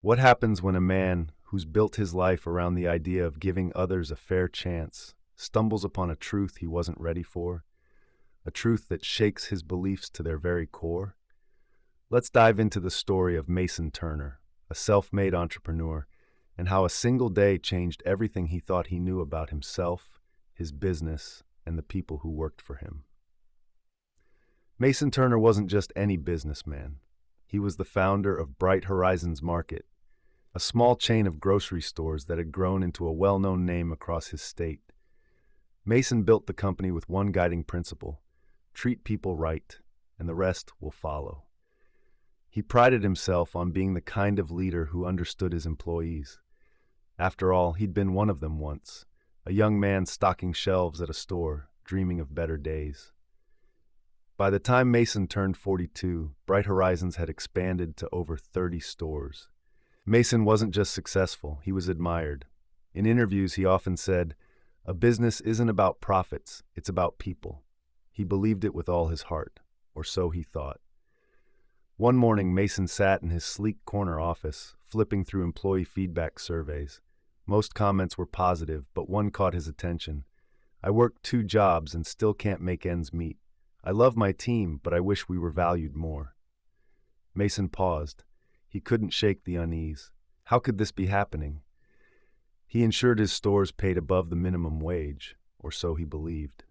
What happens when a man who's built his life around the idea of giving others a fair chance stumbles upon a truth he wasn't ready for, a truth that shakes his beliefs to their very core? Let's dive into the story of Mason Turner, a self-made entrepreneur, and how a single day changed everything he thought he knew about himself, his business, and the people who worked for him. Mason Turner wasn't just any businessman. He was the founder of Bright Horizons Market, a small chain of grocery stores that had grown into a well-known name across his state. Mason built the company with one guiding principle: treat people right, and the rest will follow. He prided himself on being the kind of leader who understood his employees. After all, he'd been one of them once, a young man stocking shelves at a store, dreaming of better days. By the time Mason turned 42, Bright Horizons had expanded to over 30 stores. Mason wasn't just successful, he was admired. In interviews, he often said, "A business isn't about profits, it's about people." He believed it with all his heart, or so he thought. One morning, Mason sat in his sleek corner office, flipping through employee feedback surveys. Most comments were positive, but one caught his attention. "I work 2 jobs and still can't make ends meet. I love my team, but I wish we were valued more." Mason paused. He couldn't shake the unease. How could this be happening? He ensured his stores paid above the minimum wage, or so he believed.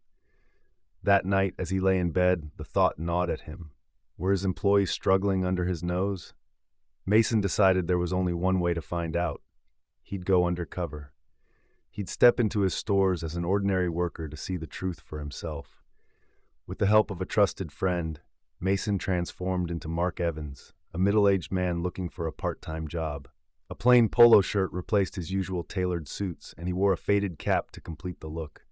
That night, as he lay in bed, the thought gnawed at him. Were his employees struggling under his nose? Mason decided there was only one way to find out. He'd go undercover. He'd step into his stores as an ordinary worker to see the truth for himself. With the help of a trusted friend, Mason transformed into Mark Evans, a middle-aged man looking for a part-time job. A plain polo shirt replaced his usual tailored suits, and he wore a faded cap to complete the look.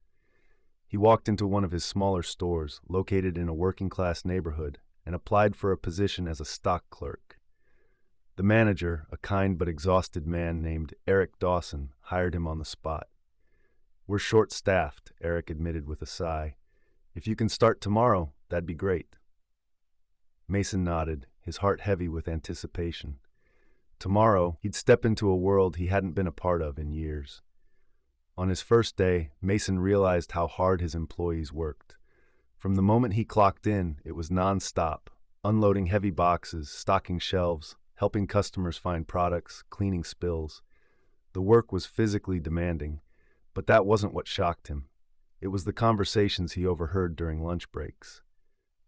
He walked into one of his smaller stores, located in a working-class neighborhood, and applied for a position as a stock clerk. The manager, a kind but exhausted man named Eric Dawson, hired him on the spot. "We're short-staffed," Eric admitted with a sigh. "If you can start tomorrow, that'd be great." Mason nodded, his heart heavy with anticipation. Tomorrow, he'd step into a world he hadn't been a part of in years. On his first day, Mason realized how hard his employees worked. From the moment he clocked in, it was non-stop, unloading heavy boxes, stocking shelves, helping customers find products, cleaning spills. The work was physically demanding, but that wasn't what shocked him. It was the conversations he overheard during lunch breaks.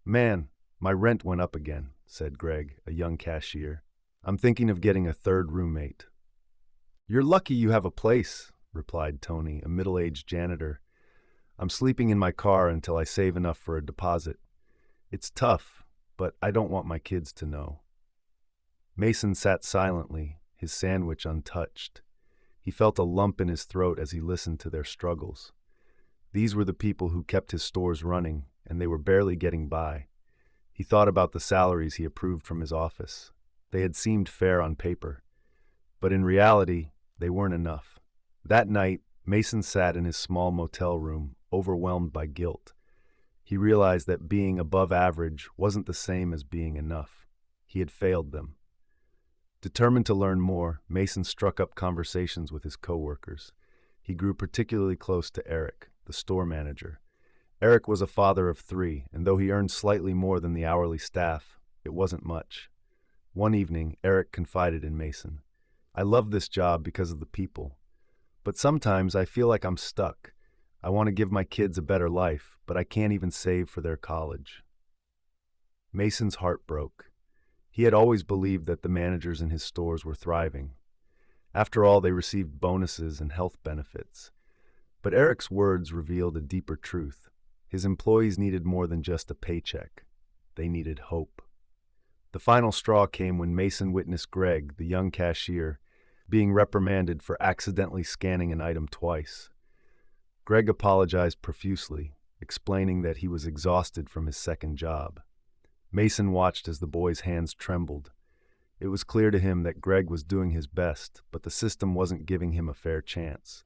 "Man, my rent went up again," said Greg, a young cashier. "I'm thinking of getting a third roommate." "You're lucky you have a place," replied Tony, a middle-aged janitor. "I'm sleeping in my car until I save enough for a deposit. It's tough, but I don't want my kids to know." Mason sat silently, his sandwich untouched. He felt a lump in his throat as he listened to their struggles. These were the people who kept his stores running, and they were barely getting by. He thought about the salaries he approved from his office. They had seemed fair on paper, but in reality, they weren't enough. That night, Mason sat in his small motel room, overwhelmed by guilt. He realized that being above average wasn't the same as being enough. He had failed them. Determined to learn more, Mason struck up conversations with his coworkers. He grew particularly close to Eric, the store manager. Eric was a father of 3, and though he earned slightly more than the hourly staff, it wasn't much. One evening, Eric confided in Mason. "I love this job because of the people, but sometimes I feel like I'm stuck. I want to give my kids a better life, but I can't even save for their college." Mason's heart broke. He had always believed that the managers in his stores were thriving. After all, they received bonuses and health benefits. But Eric's words revealed a deeper truth. His employees needed more than just a paycheck. They needed hope. The final straw came when Mason witnessed Greg, the young cashier, being reprimanded for accidentally scanning an item twice. Greg apologized profusely, explaining that he was exhausted from his second job. Mason watched as the boy's hands trembled. It was clear to him that Greg was doing his best, but the system wasn't giving him a fair chance.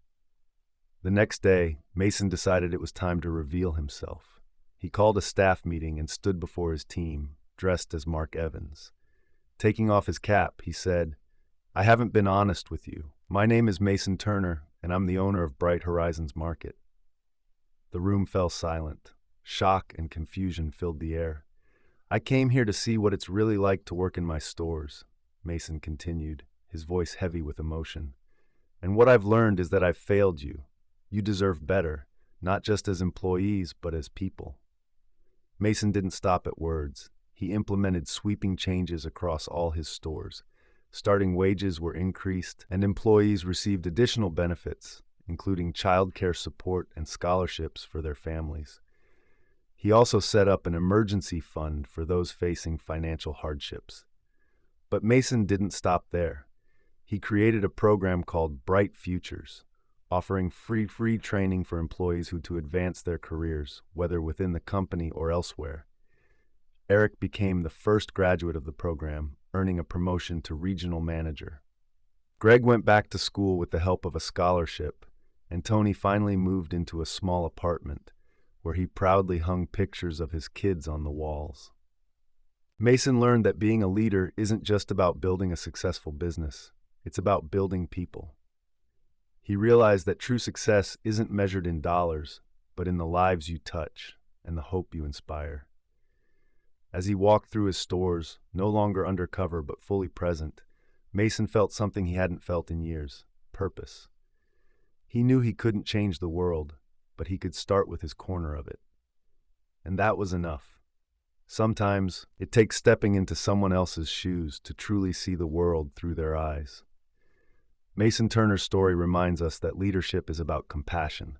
The next day, Mason decided it was time to reveal himself. He called a staff meeting and stood before his team, dressed as Mark Evans. Taking off his cap, he said, I haven't been honest with you. My name is Mason Turner, and I'm the owner of Bright Horizons Market. The room fell silent. Shock and confusion filled the air. I came here to see what it's really like to work in my stores, Mason continued, his voice heavy with emotion. And what I've learned is that I've failed you. You deserve better, not just as employees, but as people. Mason didn't stop at words. He implemented sweeping changes across all his stores. Starting wages were increased, and employees received additional benefits, including childcare support and scholarships for their families. He also set up an emergency fund for those facing financial hardships. But Mason didn't stop there. He created a program called Bright Futures, offering free training for employees who to advance their careers, whether within the company or elsewhere. Eric became the first graduate of the program, earning a promotion to regional manager. Greg went back to school with the help of a scholarship, and Tony finally moved into a small apartment, where he proudly hung pictures of his kids on the walls. Mason learned that being a leader isn't just about building a successful business, it's about building people. He realized that true success isn't measured in dollars, but in the lives you touch and the hope you inspire. As he walked through his stores, no longer undercover but fully present, Mason felt something he hadn't felt in years: purpose. He knew he couldn't change the world, but he could start with his corner of it. And that was enough. Sometimes it takes stepping into someone else's shoes to truly see the world through their eyes. Mason Turner's story reminds us that leadership is about compassion,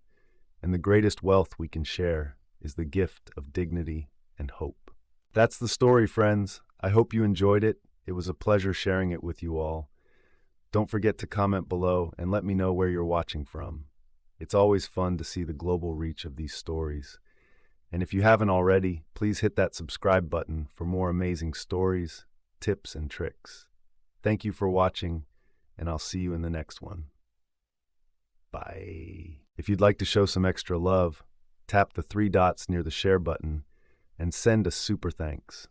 and the greatest wealth we can share is the gift of dignity and hope. That's the story, friends. I hope you enjoyed it. It was a pleasure sharing it with you all. Don't forget to comment below and let me know where you're watching from. It's always fun to see the global reach of these stories. And if you haven't already, please hit that subscribe button for more amazing stories, tips, and tricks. Thank you for watching, and I'll see you in the next one. Bye. If you'd like to show some extra love, tap the 3 dots near the share button and send a super thanks.